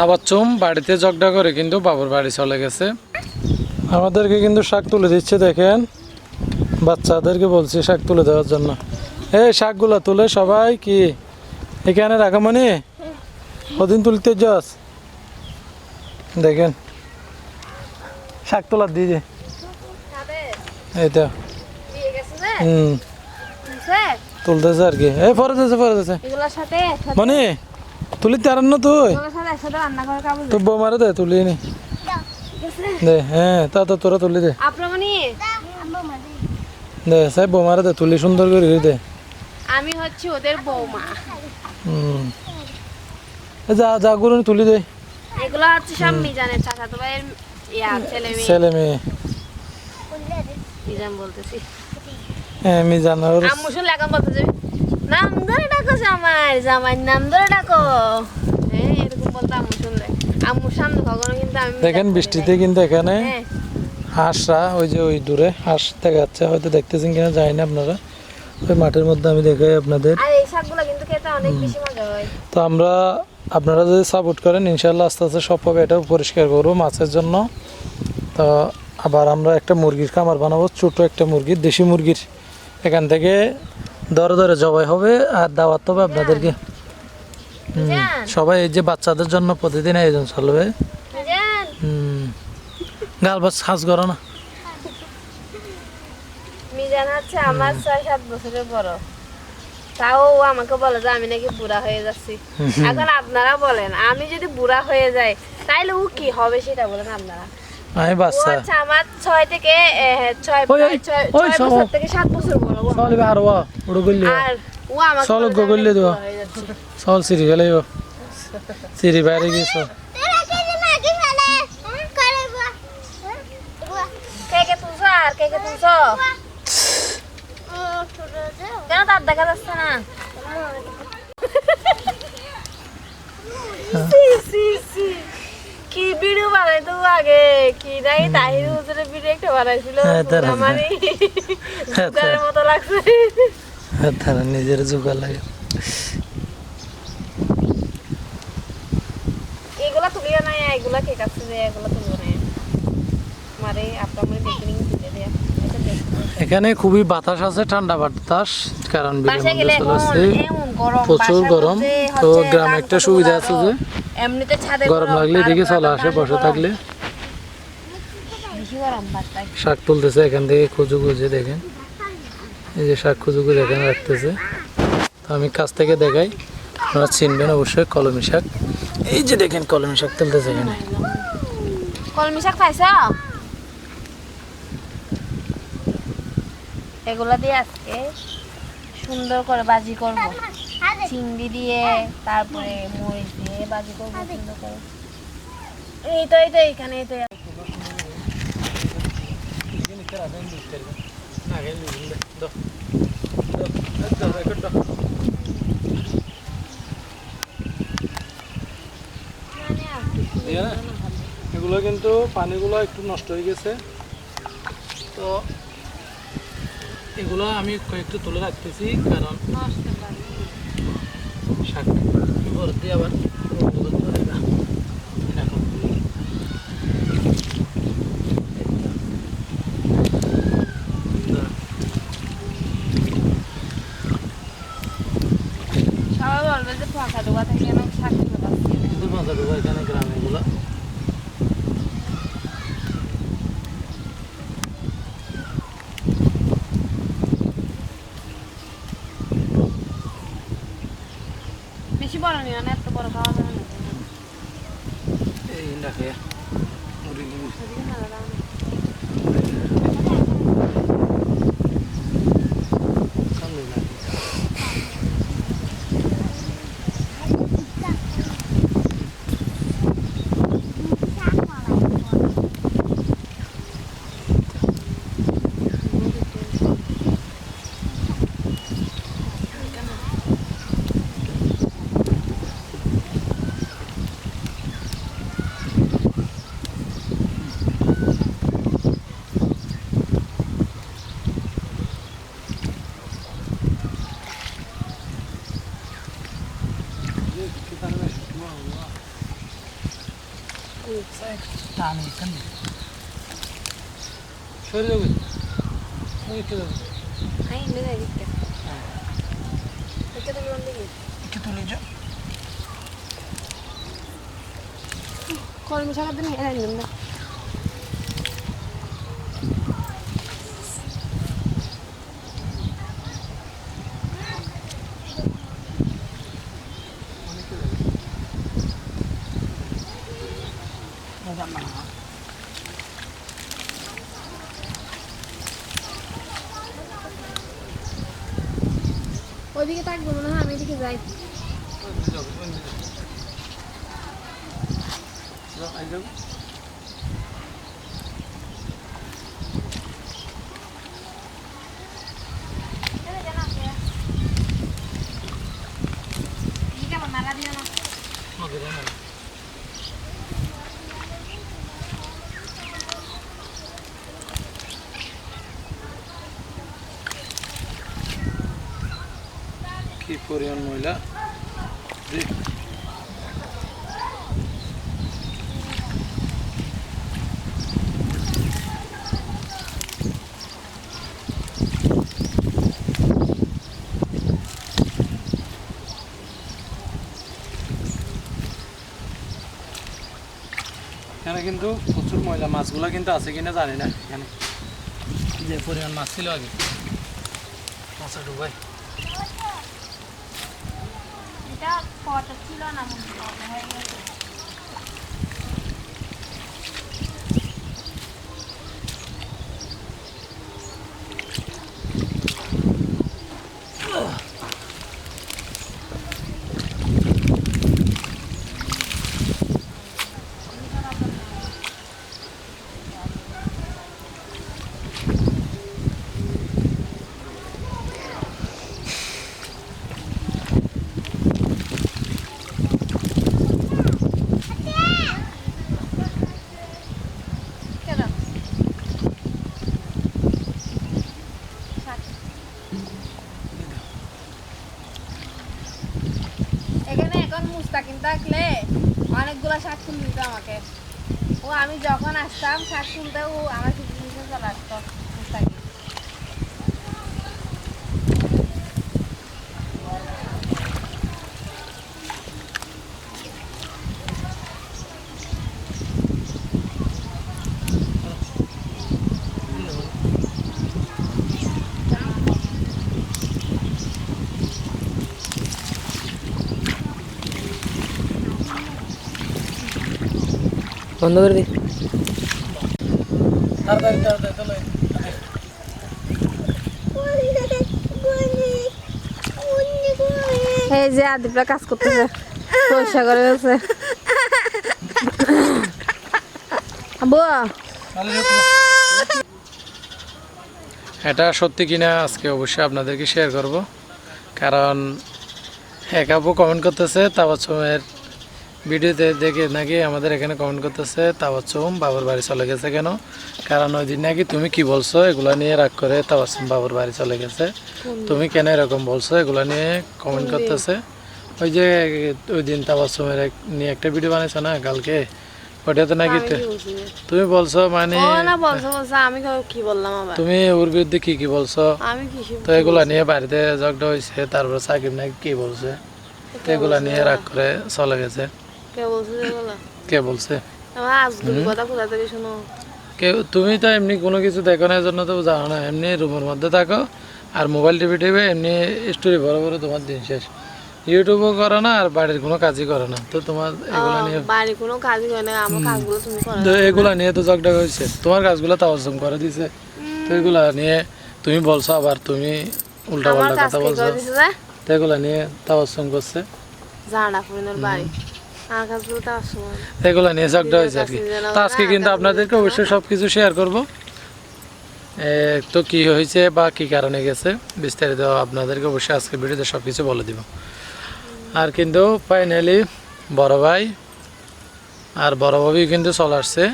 তাবাচ্চুম বাড়িতে ঝগড়া করে কিন্তু বাবুর বাড়ি চলে গেছে। আমাদেরকে কিন্তু শাক তুলে দিচ্ছে, দেখেন বাচ্চাদেরকে বলছি শাক তুলে দেওয়ার জন্য। এই শাকগুলো তুলে সবাই কি এখানে রাখা মানে ওদিন তুলতে যাস, দেখেন শাক তোলার দিয়ে এই তো তুলতেছে আর কি। এই পরে যাচ্ছে মানে তুলি তার না তুই তো বৌমারে দে তুলিয়ে নি দে। হ্যাঁ তা তো তোরা তুলি দে দে সাই বৌমারে দে তুলি সুন্দর করে দে। আমি হচ্ছে ওদের বৌমা। যা যা গুলো তুলি দে। এগুলো হচ্ছে সব মিজানের চাচাতো ভাইয়ের ছেলে মেয়ে। মিজান বলতেছি। হ্যাঁ মিজান আর আম্মু শুনলে এখন বলতেছে নাম ধরে ডাকো জামাইয়ের নাম ধরে ডাকো। হ্যাঁ এরকম বলতে আম্মু শুনলে আম্মুর সামনে কখনো কিন্তু আমি দেখেন বৃষ্টিতে কিন্তু এখানে হাঁসরা ওই যে ওই দূরে হাঁস দেখা যাচ্ছে, হয়তো দেখতেছেন কিনা জানি না আপনারা। ওই মাঠের মধ্যে আমি দেখাই আপনাদের। আর এই শাকগুলো কিন্তু খেতে অনেক বেশি মজা হয়। তো আপনারা যদি সাপোর্ট করেন ইনশাল্লাহ আস্তে আস্তে সব পাবে। এটাও পরিষ্কার করবো মাছের জন্য। তো আবার আমরা একটা মুরগির খামার বানাবো, ছোট একটা মুরগির, দেশি মুরগির। এখান থেকে দরে দরে জবাই হবে আর দাওয়াত হবে আপনাদেরকে। সবাই এই যে বাচ্চাদের জন্য প্রতিদিন আয়োজন চলবে। গাল বাস খাস করো না। মিজান হচ্ছে আমার ৬-৭ বছরের বড়, তাও ও আমাকে বলে যে আমি নাকি বুড়া হয়ে যাচ্ছি। এখন আপনারা বলেন আমি যদি বুড়া হয়ে যাই তাইলে ও কি হবে সেটা বলেন আপনারা। আমি বাচ্চা আচ্ছা আমার 6 থেকে 6 বছর থেকে 7 বছর বড়। চলবে আর ওড়ো গল্লি আর ও আমাকে চল গল্লি দাও চল সিঁড়ি গেলে সিঁড়ি বাইরে গিয়েছ। কে তুলছো আর কে তুলছো কেন তার দেখা যাচ্ছে না? কি ভিডিও বানাই তো আগে কি নাই তাহির হুজুরের ভিডিও একটা বানাইছিল আমারই জুগারের মতো লাগছে। তারা নিজের জুগার লাগে। এগুলা তুলিও নাই, এগুলা কে কাছে যে এগুলা তুলবো না মারে আপনার মনে দেখে নিন তুলে দেয়া। এখানে খুবই বাতাস আছে, ঠান্ডা বাতাস, কারণ প্রচুর গরম। তো গ্রামে একটা সুবিধা আছে যে এমনিতে ছাদে গরম লাগলে এদিকে চলে আসে, বসে থাকলে শাক তুলতেছে এখান থেকে খুঁজে খুঁজে। দেখেন এই যে শাক খুঁজে খুঁজে এখানে রাখতেছে। তো আমি কাছ থেকে দেখাই, আপনারা চিনবেন অবশ্যই কলমি শাক। এই যে দেখেন কলমি শাক তুলতেছে এখানে। কলমি শাক পাইছ? এগুলা দিয়ে আজকে সুন্দর করে বাজি করব, চিংড়ি দিয়ে তারপরে মরিচ দিয়ে বাজি করব সুন্দর করে। এই তো এখানে এই তো এগুলো কিন্তু পানিগুলো একটু নষ্ট হয়ে গেছে, তো এগুলো আমি কয়েকটু তুলে রাখতেছি, কারণ শাক ভর্তি আবার সবাই বলবে যে ফাঁকা ডোবা থেকে আমি শাক তুলে পাচ্ছি মাথা ডোবা এখানে গ্রামে এগুলো। বেশি বড় নিও না, এত বড় খাওয়া যাবে না। এই দেখে মুরগি আমি এখানে সরে যাবে একটু যাবে আই নে যাই দিতে এটা তো লোন দিই একটু তুলে যাও কলম ছাড়া দিন এরা নিন না ওইদিকে থাকবো মনে হয় আমি এদিকে যাই কি পরিমাণ ময়লা এখানে কিন্তু প্রচুর ময়লা মাছগুলো কিন্তু আছে কিনা জানি না এখানে যে পরিমাণ মাছ ছিল আগে মাছের ডুবাই এটা ফটো ছিল না মনে হয় এখানে এখন মুস্তাকিম থাকলে অনেকগুলো শাক তুলে দিত আমাকে ও আমি যখন আসতাম শাক তুলতে ও আমার কিছু জিনিসে চলে আসতো মুস্তাকিম বন্ধ করে দি তাড়াতাড়ি তাড়াতাড়ি চলো এই যে আদিপরা কাজ করতেছে পয়সা করে গেছে আব্বু এটা সত্যি কিনা আজকে অবশ্যই আপনাদেরকে শেয়ার করব কারণ এক আপু কমেন্ট করতেছে তাবাচ্চুমের ভিডিওতে দেখে নাকি আমাদের এখানে কমেন্ট করতেছে তাবাচ্চুম বাবার বাড়ি চলে গেছে কেন কারণ ওই দিন নাকি তুমি কি বলছো এগুলা নিয়ে রাগ করে তাবাচ্চুম বাবার বাড়ি চলে গেছে তুমি কেন এরকম বলছো এগুলা নিয়ে কমেন্ট করতেছে ওই যে ওই দিন তাবাচ্চুমের নিয়ে একটা ভিডিও বানাইছো না কালকে ওটাতে নাকি তুমি বলছো মানে ও না বলছো বলছো আমি কি বললাম আবার তুমি ওর বিরুদ্ধে কি কি বলছো আমি কি তো এগুলা নিয়ে বাড়িতে ঝগড়া হয়েছে তারপর সাকিব নাকি কি বলছে তো এগুলা নিয়ে রাগ করে চলে গেছে কে বলছে এগুলো কে বলছে আমার আজগুবি কথা কোথা থেকে শোনো কেউ তুমি তো এমনি কোনো কিছু দেখো না জন্য তো জানো না এমনি রুমের মধ্যে থাকো আর মোবাইল টিভি টিভি এমনি স্টোরি বড় বড় তোমার দিন শেষ ইউটিউবও করো না আর বাড়ির কোনো কাজই করো না তো তোমার এগুলা নিয়ে বাড়ি কোনো কাজই করে না আমার কাজগুলো তুমি করো তো এগুলা নিয়ে তো ঝগড়া হয়েছে তোমার কাজগুলো তাওয়াজ্জুম করে দিছে তো এগুলা নিয়ে তুমি বলছো আবার তুমি উল্টা আমার পাল্টা কাজ কথা কে বলছো করে দিছে যে তো এগুলা নিয়ে তাওয়াজ্জুম করছে জানা ফুরিনের বাড়ি আমার কাজগুলো তো আসলে এগুলা নিয়ে ঝগড়া হয়েছে আর কি তো আজকে কিন্তু আপনাদেরকে অবশ্যই সব কিছু শেয়ার করবো তো কি হয়েছে বা কি কারণে গেছে বিস্তারিত আপনাদেরকে অবশ্যই আজকে ভিডিওতে সব কিছু বলে দিব আর কিন্তু ফাইনালি বড় ভাই আর বড় ভাবি কিন্তু চলে আসছে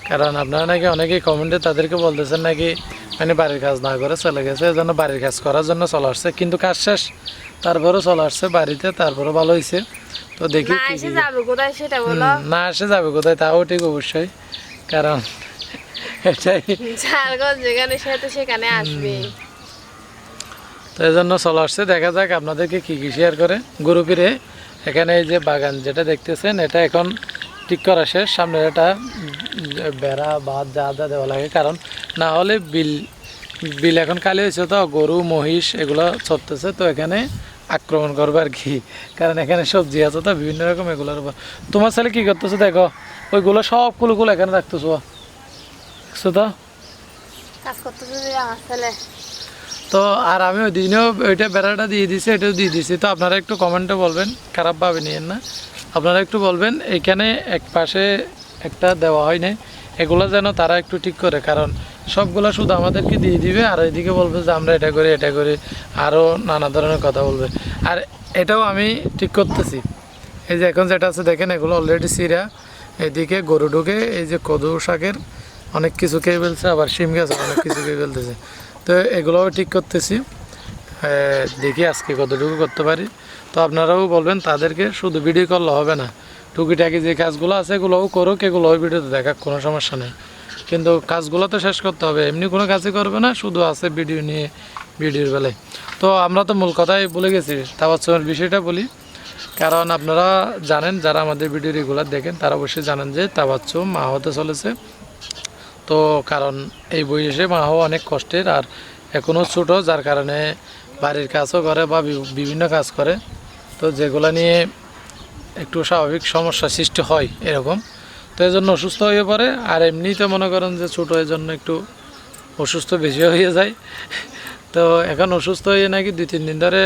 কারণ আপনারা নাকি অনেকেই কমেন্টে তাদেরকে বলতেছেন নাকি মানে বাড়ির কাজ না করে চলে গেছে এজন্য বাড়ির কাজ করার জন্য চলে আসছে কিন্তু কাজ শেষ তারপরেও চলে আসছে বাড়িতে তারপরেও ভালো হয়েছে তো দেখি না কি এসে কি- যাবে কোথায় সেটা বলো। না আসে যাবে কোথায় তাও ঠিক অবশ্যই, কারণ এটাই। যার ঘর যেখানে সে তো সেখানে আসবে। তো এই জন্য চলে আসছে, দেখা যাক আপনাদেরকে কি কি শেয়ার করে গ্রুপে। এখানে এই যে বাগান যেটা দেখতেছেন এটা এখন ঠিক করা শেষ, সামনে এটা বেড়া বাঁধ যা যা দেওয়া লাগে, কারণ না হলে বিল বিল এখন খালি হয়েছে তো গরু মহিষ এগুলো চড়তেছে, তো এখানে আক্রমণ করবে আর কি, কারণ এখানে সবজি আছে তো বিভিন্ন রকম এগুলোর উপর। তোমার ছেলে কি করতেছে দেখো, ওইগুলো সবগুলো এখানে রাখতেছো দেখছো তো। কাজ করতেছে যে আমার ছেলে। তো আর আমি ওই দিনেও ওইটা বেড়াটা দিয়ে দিছি, এটাও দিয়ে দিছি। তো আপনারা একটু কমেন্টে বলবেন, খারাপভাবে নিয়েন না, আপনারা একটু বলবেন এইখানে এক পাশে একটা দেওয়া হয় না, এগুলো যেন তারা একটু ঠিক করে, কারণ সবগুলো শুধু আমাদেরকে দিয়ে দিবে আর এইদিকে বলবে যে আমরা এটা করি আরও নানা ধরনের কথা বলবে। আর এটাও আমি ঠিক করতেছি, এই যে এখন যেটা আছে দেখেন এগুলো অলরেডি সিরা, এদিকে গরু ঢুকে এই যে কদু শাকের অনেক কিছু খেয়ে ফেলছে, আবার শিম গাছ অনেক কিছু খেয়ে ফেলতেছে। তো এগুলোও ঠিক করতেছি, দেখি আজকে কতটুকু করতে পারি। তো আপনারাও বলবেন তাদেরকে, শুধু ভিডিও করলে হবে না, টুকিটাকি যে কাজগুলো আছে এগুলোও করুক, এগুলোও ভিডিওতে দেখাক, কোনো সমস্যা নেই, কিন্তু কাজগুলো তো শেষ করতে হবে। এমনি কোনো কাজই করবে না, শুধু আছে ভিডিও নিয়ে ভিডিওর বেলায়। তো আমরা তো মূল কথাই বলে গেছি, তাওয়াচ্চুমের বিষয়টা বলি, কারণ আপনারা জানেন যারা আমাদের ভিডিও রেগুলার দেখেন তারা অবশ্যই জানেন যে তাওয়াচ্চুম মা হতে চলেছে। তো কারণ এই বয়সে মা হওয়া অনেক কষ্টের, আর এখনও ছোট, যার কারণে বাড়ির কাজও করে বা বিভিন্ন কাজ করে, তো যেগুলো নিয়ে একটু স্বাভাবিক সমস্যা সৃষ্টি হয় এরকম। তো এই জন্য অসুস্থ হয়ে পড়ে, আর এমনিতে মনে করেন যে ছোটো এই জন্য একটু অসুস্থ বেশি হয়ে যায়। তো এখন অসুস্থ হয়ে নাকি 2-3 দিন ধরে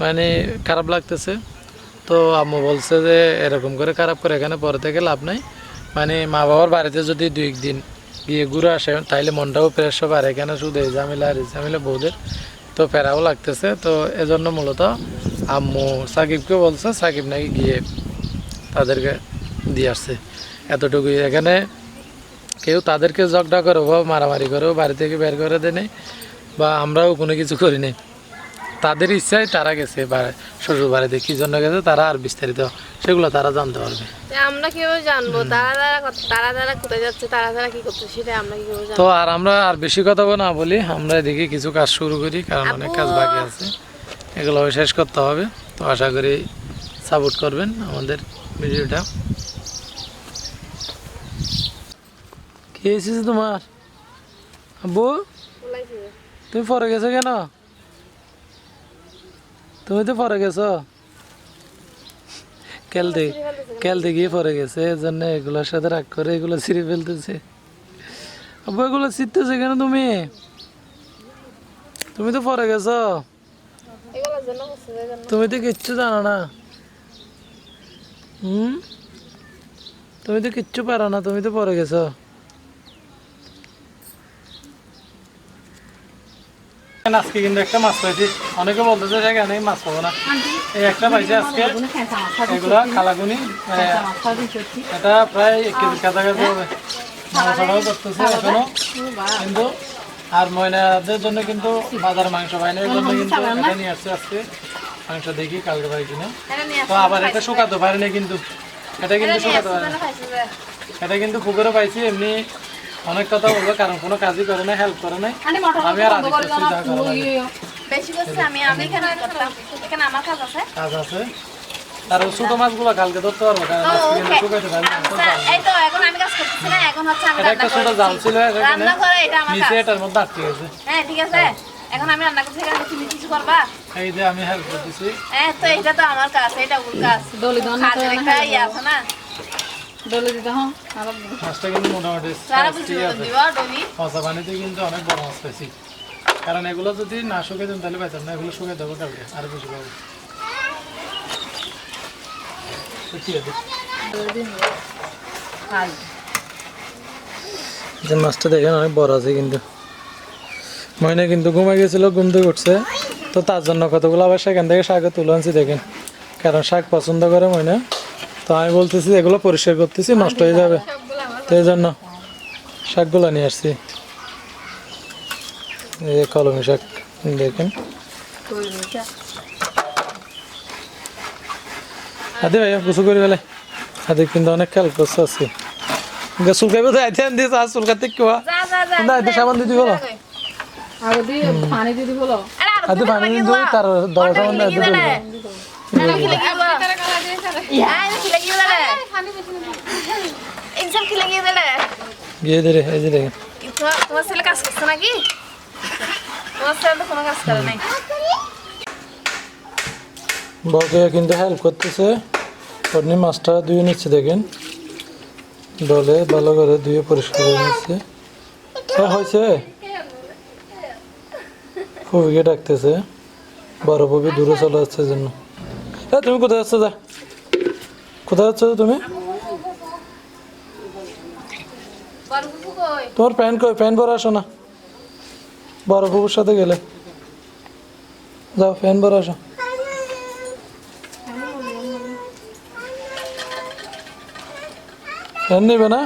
মানে খারাপ লাগতেছে। তো আম্মু বলছে যে এরকম করে খারাপ করে এখানে পরে থেকে লাভ নাই, মানে মা বাবার বাড়িতে যদি 2-1 দিন গিয়ে ঘুরে আসে তাইলে মনটাও ফ্রেশ হবে, আর এখানে শুধু এই ঝামেলা বউদের, তো প্যারাও লাগতেছে। তো এজন্য মূলত আম্মু সাকিবকে বলছে, সাকিব নাকি গিয়ে তাদেরকে দিয়ে আসছে এতটুকুই। এখানে কেউ তাদেরকে ঝগড়া করে বা মারামারি করেও বাড়ি থেকে বের করে দেয়, বা আমরাও কোনো কিছু করি নাই, তাদের ইচ্ছায় তারা গেছে শ্বশুর বাড়িতে, কী জন্য গেছে তারা আর বিস্তারিত সেগুলো তারা জানতে পারবে। আমরা কেউ জানবো তারা কোথায় যাচ্ছে, তারা কি করছে সেটা আমরা কি কেউ তো জানবো। আর আমরা আর বেশি কথা না বলি, আমরা এদিকে কিছু কাজ শুরু করি, কারণ অনেক কাজ বাকি আছে, এগুলো শেষ করতে হবে। তো আশা করি সাপোর্ট করবেন আমাদের ভিডিওটা। কি হয়েছে তোমার আব্বু, তুমি পরে গেছো কেন? তুমি তো পরে গেছো, খেলতে গিয়ে পরে গেছে, এর জন্য এগুলোর সাথে রাগ করে এগুলো ছিঁড়ে ফেলতেছে। আব্বু এগুলো ছিঁড়তেছে কেন তুমি? তুমি তো পরে গেছো, তুমি তো কিচ্ছু জানো না। তুমি তো কিচ্ছু পারো না, তুমি তো পরে গেছো। আজকে কিন্তু একটা মাছ পাইছি, অনেকে বলতেছে এখানে মাছ পাবো না, এই একটা পাইছি আজকে, এগুলো কালাগুনি, এটা প্রায় 1 কেজির কাছাকাছি হবে, মাছটাও করতেছে এখনো কিন্তু। আর ময়নাদের জন্য কিন্তু বাজার মাংস পাই না, এই জন্য কিন্তু এটা নিয়ে আসছে আজকে মাংস, দেখি কালকে পাই কিনা। তো আবার এটা শুকাতে পারিনি কিন্তু, এটা কিন্তু শুকাতে পারিনি, এটা কিন্তু পুকুরে পাইছি। এমনি অনেক কথা বলবো, কারণ কোনো কাজই করে না, হেল্প করে নাই, আমি আর কাজ আছে। আর ছোট মাছগুলো কালকে ধরতে পারবো, কারণ আজকে কিন্তু শুকাইতে পারি না। এটা একটা ছোট জাল ছিল নিচে, এটার মধ্যে আটকে গেছে। এখন আমি রান্না করছি, এখানে তুমি কিছু করবা? এই যে আমি হেল্প করতেছি। হ্যাঁ, তো এটা তো আমার কাজ, এটা ওর কাজ। কাজের একটা ইয়ে আছে না? মাছটা কিন্তু মোটামুটি সারা বুঝি দিবা ডলি। পচা পানিতে কিন্তু অনেক বড় মাছ পাইছি, কারণ এগুলো যদি না শুকিয়ে দেন তাহলে পাইতাম না, এগুলো শুকিয়ে দেবো কালকে আরো বেশি পাবো। যে মাছটা দেখেন অনেক বড় আছে, কিন্তু ময়না কিন্তু ঘুমাই গেছিল, ঘুম থেকে উঠছে, তো তার জন্য কতগুলো আবার সেখান থেকে শাকে তুলে আনছি দেখেন, কারণ শাক পছন্দ করে ময়না। তো আমি বলতেছি এগুলো পরিষ্কার করতেছি, নষ্ট হয়ে যাবে, তো এই জন্য শাকগুলো নিয়ে আসছি। এই যে কলমি শাক দেখেন, আদি ভাইয়া গোসল করে বেলায় আদি কিন্তু অনেক খেয়াল করছে আজকে গোসল খাইবে তো আইতে আন দিস আর চুল কাটতে কি হওয়া যা যা যা না এতে সাবান দিদি বলো আগে দিয়ে পানি দিদি বলো আরে আর আদি পানি দিদি তার দশ সাবান দিয়ে দিদি খিলে কি বলো আরে খিলে কি বলো এক্সাম খিলে কি বলো গিয়ে দে রে এই যে দেখেন তোমার ছেলে কাজ করছে নাকি তোমার ছেলে তো কোনো কাজ করে নাই বউকে কিন্তু হেল্প করতেছে আপনি মাছটা ধুয়ে নিচ্ছে দেখেন ডলে ভালো করে ধুয়ে পরিষ্কার করে নিচ্ছে হয়েছে ফুবিকে ডাকতেছে বড় ফুবি দূরে চলে যাচ্ছে জন্য তুমি কোথায় যাচ্ছ যা কোথায় যাচ্ছ তুমি তোমার প্যান্ট কই প্যান্ট পরে আসো না বড় ফুবুর সাথে গেলে যাও প্যান্ট পরে আসো ফ্যান নেবে না